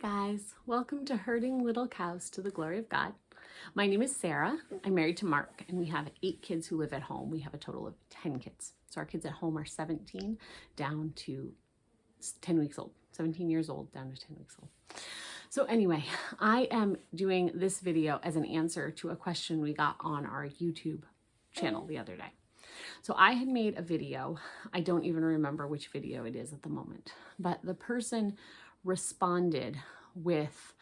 guys, welcome to Herding Little Cows to the Glory of God. My name is Sarah. I'm married to Mark and we have 8 kids who live at home. We have a total of 10 kids. So our kids at home are 17 down to 10 weeks old, 17 years old down to 10 weeks old. So anyway, I am doing this video as an answer to a question we got on our YouTube channel the other day. So I had made a video. I don't even remember which video it is at the moment, but the person responded with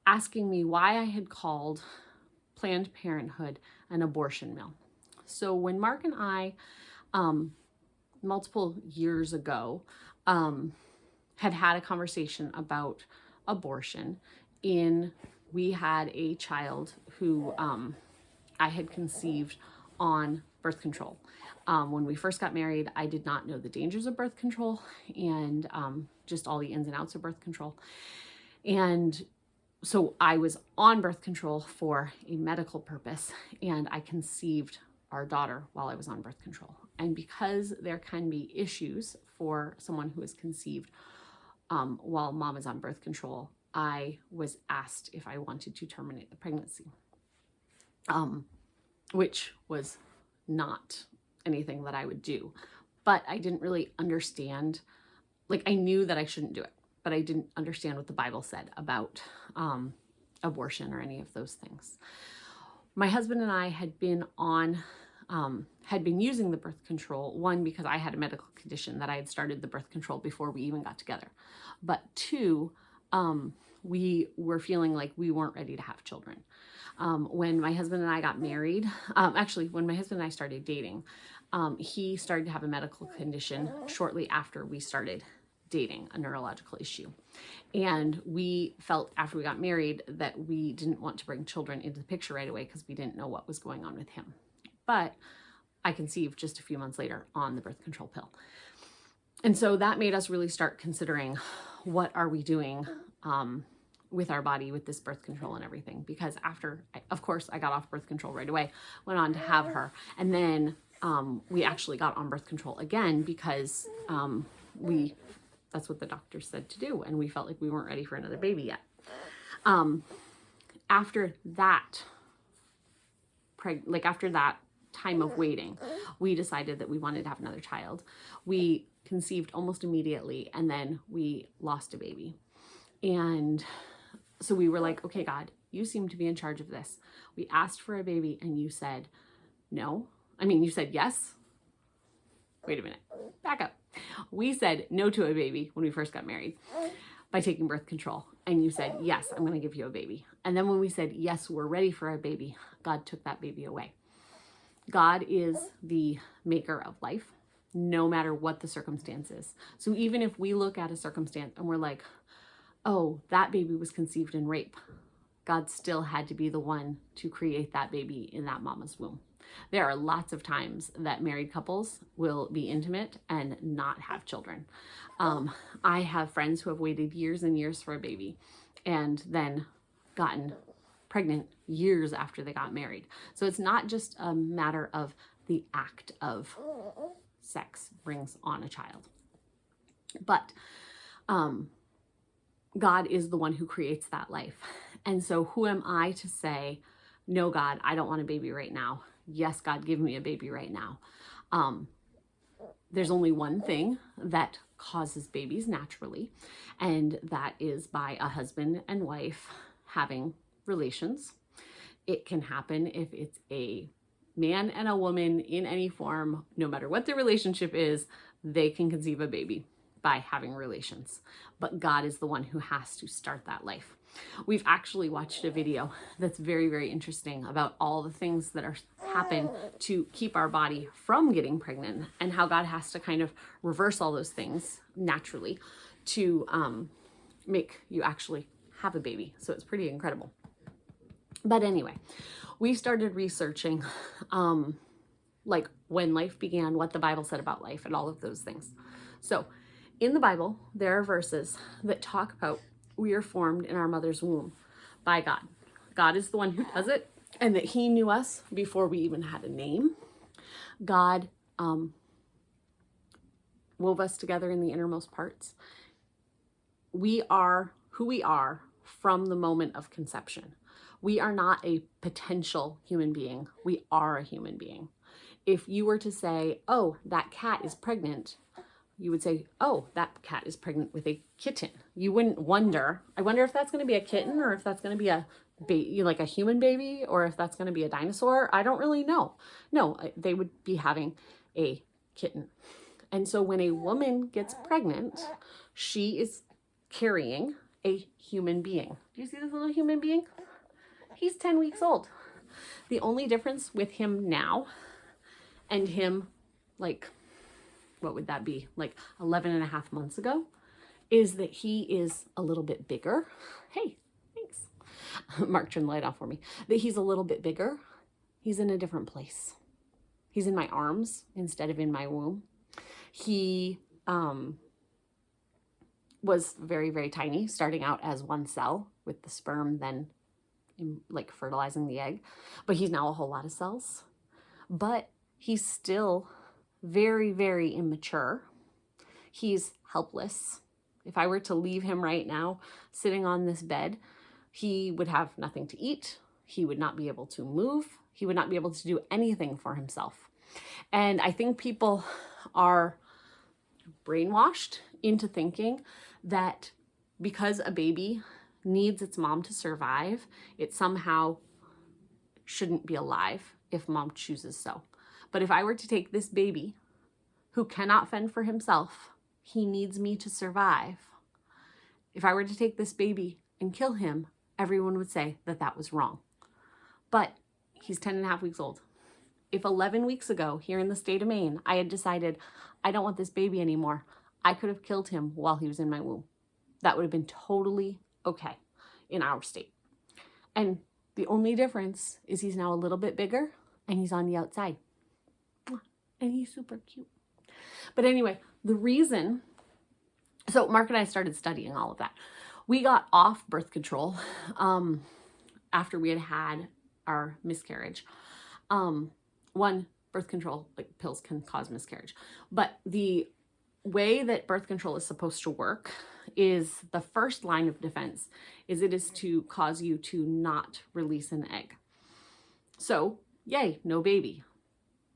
asking me why I had called Planned Parenthood an abortion mill. So when Mark and I, multiple years ago, had a conversation about abortion, we had a child who I had conceived on birth control. When we first got married, I did not know the dangers of birth control and just all the ins and outs of birth control. And so I was on birth control for a medical purpose, and I conceived our daughter while I was on birth control. And because there can be issues for someone who is conceived while mom is on birth control, I was asked if I wanted to terminate the pregnancy, which was not anything that I would do. But I didn't really understand, I knew that I shouldn't do it, but I didn't understand what the Bible said about abortion or any of those things. My husband and I had been using the birth control, one, because I had a medical condition that I had started the birth control before we even got together. But 2, we were feeling like we weren't ready to have children. When my husband and I got married, when my husband and I started dating, he started to have a medical condition shortly after we started dating, a neurological issue. And we felt after we got married that we didn't want to bring children into the picture right away because we didn't know what was going on with him. But I conceived just a few months later on the birth control pill. And so that made us really start considering, what are we doing with our body with this birth control and everything? Because after, of course, I got off birth control right away, went on to have her. And then we actually got on birth control again because that's what the doctor said to do. And we felt like we weren't ready for another baby yet. After that time of waiting, we decided that we wanted to have another child. We conceived almost immediately, and then we lost a baby. And so we were like, okay, God, you seem to be in charge of this. We asked for a baby and you said no. You said yes. Wait a minute, back up. We said no to a baby when we first got married by taking birth control. And you said, yes, I'm going to give you a baby. And then when we said, yes, we're ready for a baby, God took that baby away. God is the maker of life, no matter what the circumstances. So even if we look at a circumstance and we're like, oh, that baby was conceived in rape, God still had to be the one to create that baby in that mama's womb. There are lots of times that married couples will be intimate and not have children. I have friends who have waited years and years for a baby and then gotten pregnant years after they got married. So it's not just a matter of the act of sex brings on a child, but God is the one who creates that life. And so who am I to say, no, God, I don't want a baby right now. Yes, God, give me a baby right now. There's only one thing that causes babies naturally, and that is by a husband and wife having relations. It can happen if it's a man and a woman in any form, no matter what their relationship is, they can conceive a baby by having relations. But God is the one who has to start that life. We've actually watched a video that's very, very interesting about all the things that happen to keep our body from getting pregnant and how God has to kind of reverse all those things naturally to make you actually have a baby. So it's pretty incredible. But anyway, we started researching when life began, what the Bible said about life and all of those things. So in the Bible, there are verses that talk about we are formed in our mother's womb by God. God is the one who does it, and that he knew us before we even had a name. God wove us together in the innermost parts. We are who we are from the moment of conception. We are not a potential human being. We are a human being. If you were to say, oh, that cat is pregnant, you would say, oh, that cat is pregnant with a kitten. You wouldn't wonder, I wonder if that's going to be a kitten or if that's going to be a baby, like a human baby, or if that's going to be a dinosaur. I don't really know. No, they would be having a kitten. And so when a woman gets pregnant, she is carrying a human being. Do you see this little human being? He's 10 weeks old. The only difference with him now and him, like, what would that be? Like 11 and a half months ago, is that he is a little bit bigger. Hey, thanks. Mark turned the light off for me. That he's a little bit bigger. He's in a different place. He's in my arms instead of in my womb. He was very, very tiny, starting out as one cell with the sperm, then like fertilizing the egg. But he's now a whole lot of cells. But he's still very, very immature. He's helpless. If I were to leave him right now sitting on this bed, he would have nothing to eat. He would not be able to move. He would not be able to do anything for himself. And I think people are brainwashed into thinking that because a baby needs its mom to survive, it somehow shouldn't be alive if mom chooses so. But if I were to take this baby who cannot fend for himself, he needs me to survive. If I were to take this baby and kill him, everyone would say that that was wrong. But he's 10 and a half weeks old. If 11 weeks ago here in the state of Maine, I had decided I don't want this baby anymore, I could have killed him while he was in my womb. That would have been totally okay in our state. And the only difference is he's now a little bit bigger and he's on the outside. And he's super cute. But anyway, the reason, so Mark and I started studying all of that. We got off birth control after we had had our miscarriage. One, birth control, like pills can cause miscarriage. But the way that birth control is supposed to work is the first line of defense is it is to cause you to not release an egg. So, yay, no baby.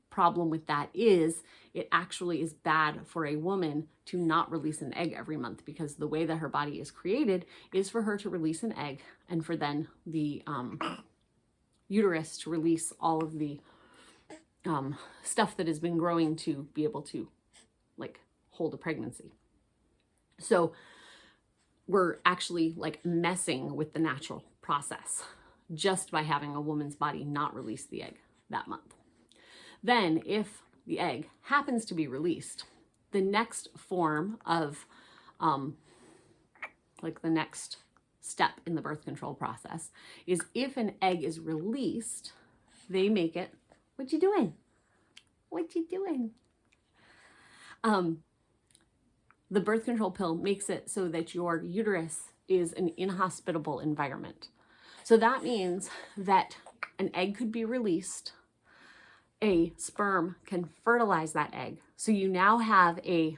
Problem with that is it actually is bad for a woman to not release an egg every month, because the way that her body is created is for her to release an egg and for then the uterus to release all of the stuff that has been growing to be able to like hold a pregnancy. So we're actually like messing with the natural process just by having a woman's body not release the egg that month. Then if the egg happens to be released, the next form of like the next step in the birth control process is if an egg is released, they make it, what you doing? What you doing? The birth control pill makes it so that your uterus is an inhospitable environment. So that means that an egg could be released, a sperm can fertilize that egg. So you now have a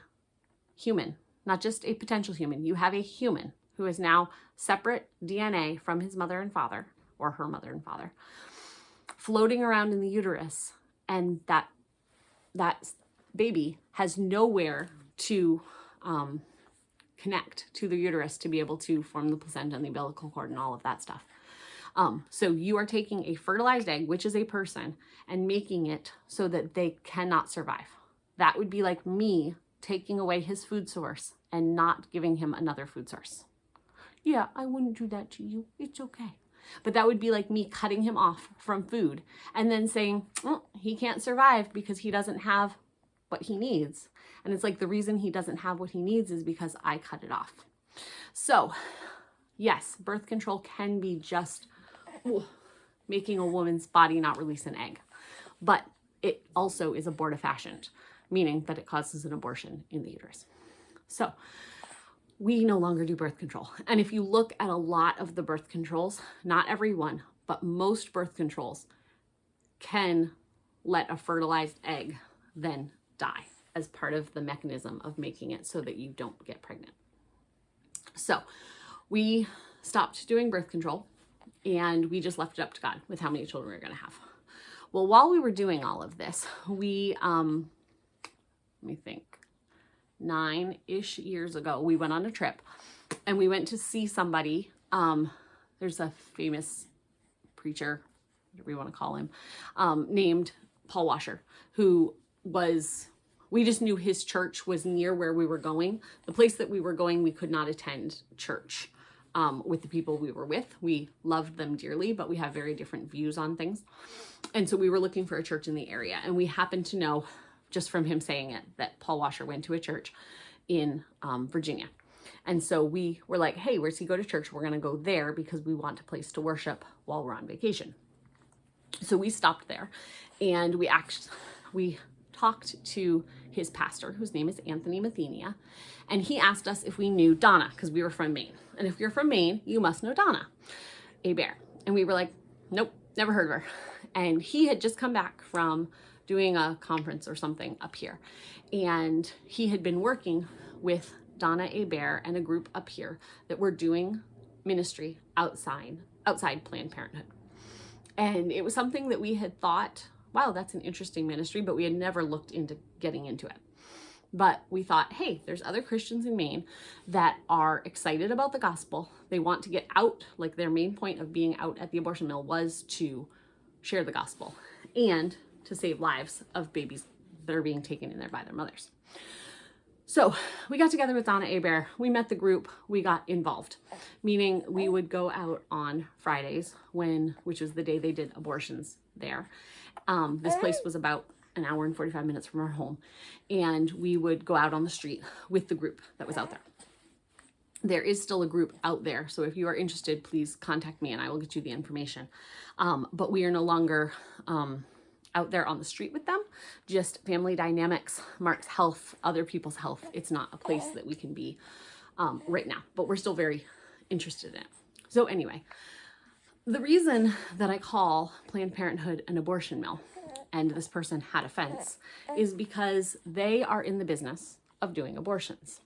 human, not just a potential human. You have a human who is now separate DNA from his mother and father, or her mother and father, floating around in the uterus. And that baby has nowhere to connect to the uterus to be able to form the placenta and the umbilical cord and all of that stuff. So you are taking a fertilized egg, which is a person, and making it so that they cannot survive. That would be like me taking away his food source and not giving him another food source. Yeah, I wouldn't do that to you. It's okay. But that would be like me cutting him off from food and then saying, oh, he can't survive because he doesn't have what he needs. And it's like the reason he doesn't have what he needs is because I cut it off. So yes, birth control can be just making a woman's body not release an egg, but it also is abortifacient, meaning that it causes an abortion in the uterus. So we no longer do birth control. And if you look at a lot of the birth controls, not every one, but most birth controls can let a fertilized egg then die as part of the mechanism of making it so that you don't get pregnant. So we stopped doing birth control and we just left it up to God with how many children we were going to have. Well, while we were doing all of this, we, let me think, 9-ish years ago, we went on a trip and we went to see somebody. There's a famous preacher, whatever you want to call him, named Paul Washer, who was, we just knew his church was near where we were going. The place that we were going, we could not attend church with the people we were with. We loved them dearly, but we have very different views on things. And so we were looking for a church in the area. And we happened to know, just from him saying it, that Paul Washer went to a church in Virginia. And so we were like, hey, where's he go to church? We're going to go there because we want a place to worship while we're on vacation. So we stopped there and we talked to his pastor, whose name is Anthony Mathenia, and he asked us if we knew Donna, because we were from Maine. And if you're from Maine, you must know Donna Hebert. And we were like, nope, never heard of her. And he had just come back from doing a conference or something up here. And he had been working with Donna Hebert and a group up here that were doing ministry outside Planned Parenthood. And it was something that we had thought, wow, that's an interesting ministry, but we had never looked into getting into it. But we thought, hey, there's other Christians in Maine that are excited about the gospel. They want to get out, like their main point of being out at the abortion mill was to share the gospel and to save lives of babies that are being taken in there by their mothers. So we got together with Donna Hebert, we met the group, we got involved, meaning we would go out on Fridays, which was the day they did abortions there. This place was about an hour and 45 minutes from our home, and we would go out on the street with the group that was out there. There is still a group out there, so if you are interested, please contact me and I will get you the information. But we are no longer out there on the street with them, just Family Dynamics, Mark's Health, other people's health. It's not a place that we can be right now, but we're still very interested in it. So anyway, the reason that I call Planned Parenthood an abortion mill, and this person had offense, is because they are in the business of doing abortions.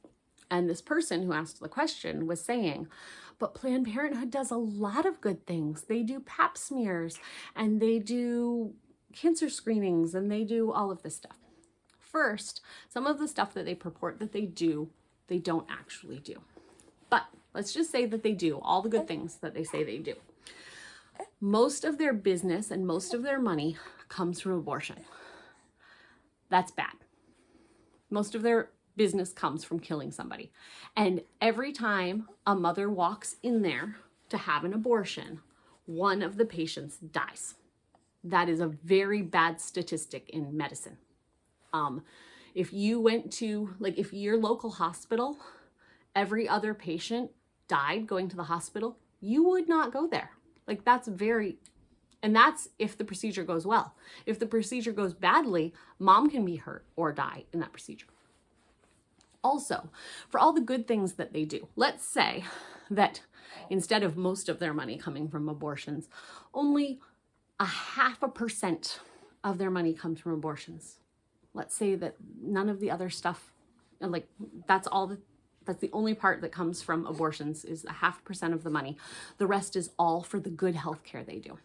And this person who asked the question was saying, but Planned Parenthood does a lot of good things. They do pap smears and they do cancer screenings and they do all of this stuff. First, some of the stuff that they purport that they do, they don't actually do. But let's just say that they do all the good things that they say they do. Most of their business and most of their money comes from abortion. That's bad. Most of their business comes from killing somebody. And every time a mother walks in there to have an abortion, one of the patients dies. That is a very bad statistic in medicine. If you went to, if your local hospital, every other patient died going to the hospital, you would not go there. And that's if the procedure goes well. If the procedure goes badly, mom can be hurt or die in that procedure. Also, for all the good things that they do, let's say that instead of most of their money coming from abortions, only 0.5% of their money comes from abortions. Let's say that none of the other stuff, that's the only part that comes from abortions is 0.5% of the money. The rest is all for the good health care they do.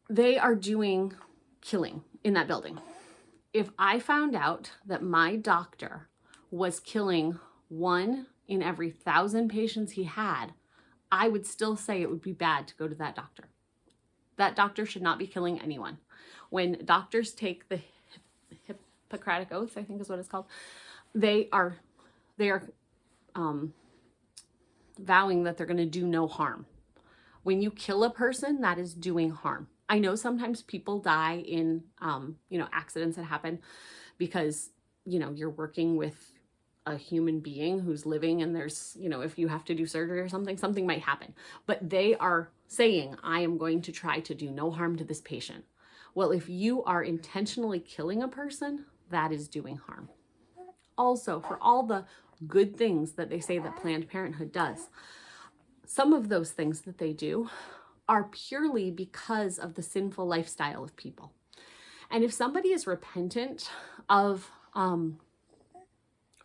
They are doing killing in that building. If I found out that my doctor was killing 1 in every 1,000 patients he had, I would still say it would be bad to go to that doctor. That doctor should not be killing anyone. When doctors take the Hippocratic Oath, I think is what it's called, they are vowing that they're going to do no harm. When you kill a person, that is doing harm. I know sometimes people die in, accidents that happen because, you're working with a human being who's living and there's, if you have to do surgery or something might happen. But they are saying, I am going to try to do no harm to this patient. Well, if you are intentionally killing a person, that is doing harm. Also, for all the good things that they say that Planned Parenthood does, some of those things that they do are purely because of the sinful lifestyle of people. And if somebody is repentant of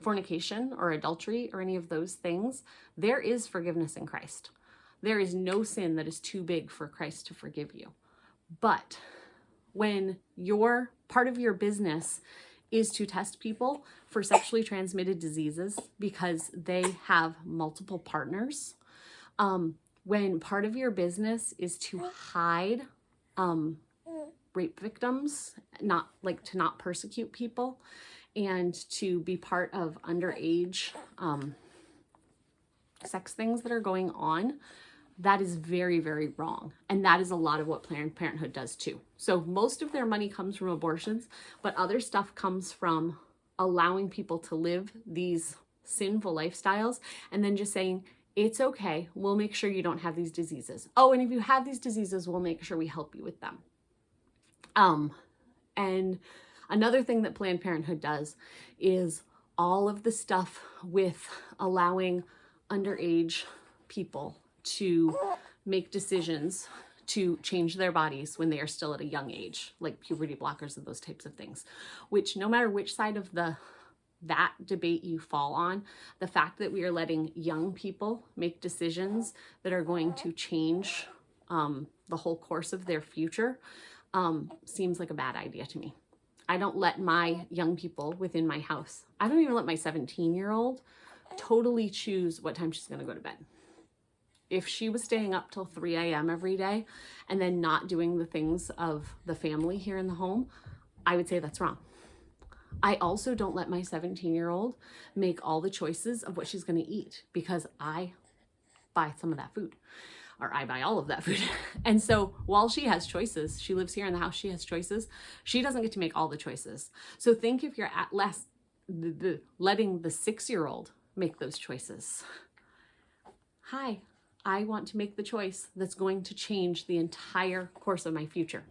fornication or adultery or any of those things, there is forgiveness in Christ. There is no sin that is too big for Christ to forgive you. But when your part of your business is to test people for sexually transmitted diseases because they have multiple partners, when part of your business is to hide rape victims, to not persecute people, and to be part of underage sex things that are going on, that is very, very wrong. And that is a lot of what Planned Parenthood does too. So most of their money comes from abortions, but other stuff comes from allowing people to live these sinful lifestyles and then just saying, it's okay, we'll make sure you don't have these diseases. Oh, and if you have these diseases, we'll make sure we help you with them. And another thing that Planned Parenthood does is all of the stuff with allowing underage people to make decisions to change their bodies when they are still at a young age, like puberty blockers and those types of things, which no matter which side of that debate you fall on, the fact that we are letting young people make decisions that are going to change the whole course of their future seems like a bad idea to me. I don't let my young people within my house, I don't even let my 17-year-old totally choose what time she's going to go to bed. If she was staying up till 3 a.m. every day and then not doing the things of the family here in the home, I would say that's wrong. I also don't let my 17-year-old make all the choices of what she's going to eat because I buy some of that food, or I buy all of that food. And so while she has choices, she lives here in the house, she has choices, she doesn't get to make all the choices. So think if you're at less letting the 6-year-old make those choices. Hi, I want to make the choice that's going to change the entire course of my future.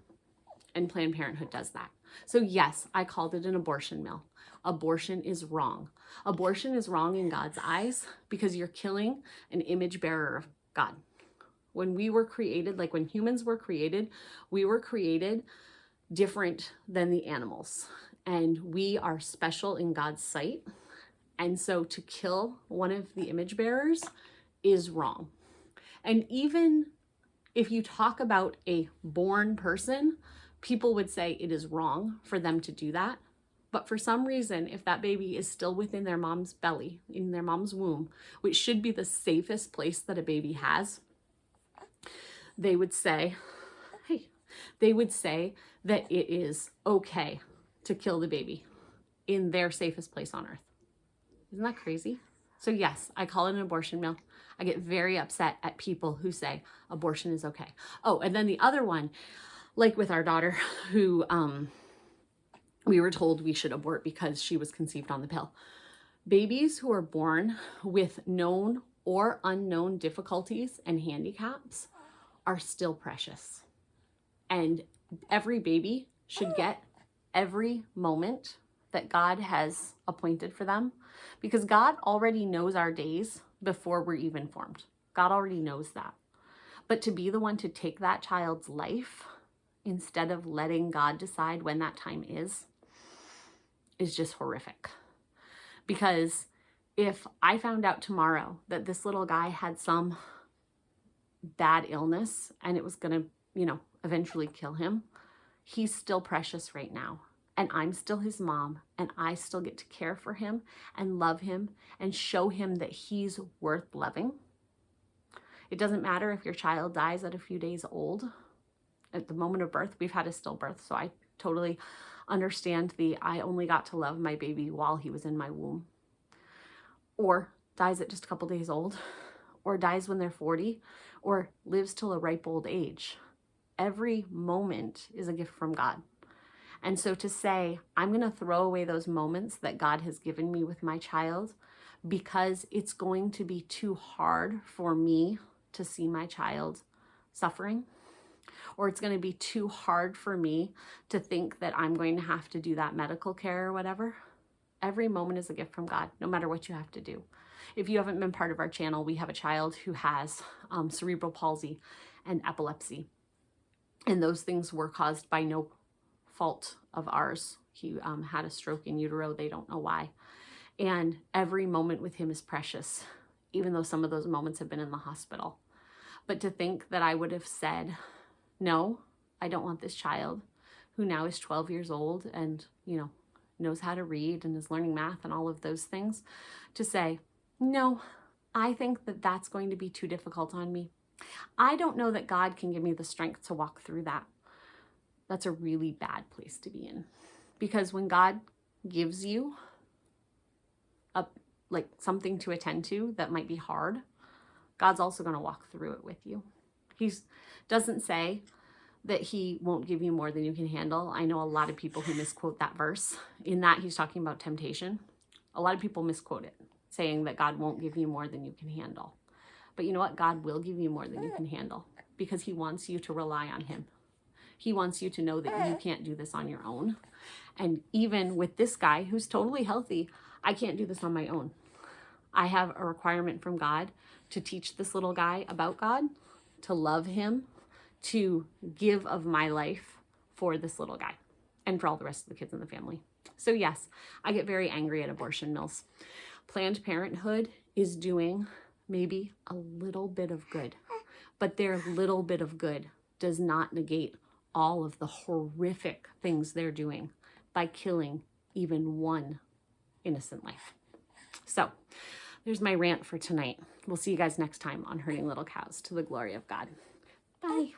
And Planned Parenthood does that. So yes, I called it an abortion mill. Abortion is wrong. Abortion is wrong in God's eyes because you're killing an image bearer of God. When we were created, like when humans were created, we were created different than the animals. And we are special in God's sight. And so to kill one of the image bearers is wrong. And even if you talk about a born person, people would say it is wrong for them to do that. But for some reason, if that baby is still within their mom's belly, in their mom's womb, which should be the safest place that a baby has, they would say that it is okay to kill the baby in their safest place on earth. Isn't that crazy? So yes, I call it an abortion mill. I get very upset at people who say abortion is okay. Oh, and then the other one, like with our daughter who we were told we should abort because she was conceived on the pill. Babies who are born with known or unknown difficulties and handicaps are still precious. And every baby should get every moment that God has appointed for them, because God already knows our days before we're even formed. God already knows that. But to be the one to take that child's life instead of letting God decide when that time is just horrific. Because if I found out tomorrow that this little guy had some bad illness and it was going to, eventually kill him, he's still precious right now. And I'm still his mom, and I still get to care for him and love him and show him that he's worth loving. It doesn't matter if your child dies at a few days old. At the moment of birth, we've had a stillbirth, so I totally understand I only got to love my baby while he was in my womb. Or dies at just a couple days old, or dies when they're 40, or lives till a ripe old age. Every moment is a gift from God. And so to say, I'm going to throw away those moments that God has given me with my child because it's going to be too hard for me to see my child suffering, or it's going to be too hard for me to think that I'm going to have to do that medical care or whatever. Every moment is a gift from God, no matter what you have to do. If you haven't been part of our channel, we have a child who has cerebral palsy and epilepsy. And those things were caused by no fault of ours. He had a stroke in utero. They don't know why. And every moment with him is precious, even though some of those moments have been in the hospital. But to think that I would have said, no, I don't want this child who now is 12 years old and, knows how to read and is learning math and all of those things, to say, no, I think that that's going to be too difficult on me. I don't know that God can give me the strength to walk through that. That's a really bad place to be in. Because when God gives you something to attend to that might be hard, God's also going to walk through it with you. He doesn't say that he won't give you more than you can handle. I know a lot of people who misquote that verse. In that, he's talking about temptation. A lot of people misquote it, saying that God won't give you more than you can handle. But you know what? God will give you more than you can handle, because he wants you to rely on him. He wants you to know that you can't do this on your own. And even with this guy who's totally healthy, I can't do this on my own. I have a requirement from God to teach this little guy about God, to love him, to give of my life for this little guy and for all the rest of the kids in the family. So yes, I get very angry at abortion mills. Planned Parenthood is doing maybe a little bit of good, but their little bit of good does not negate all of the horrific things they're doing by killing even one innocent life. So there's my rant for tonight. We'll see you guys next time on Hurting Little Cows to the glory of God. Bye.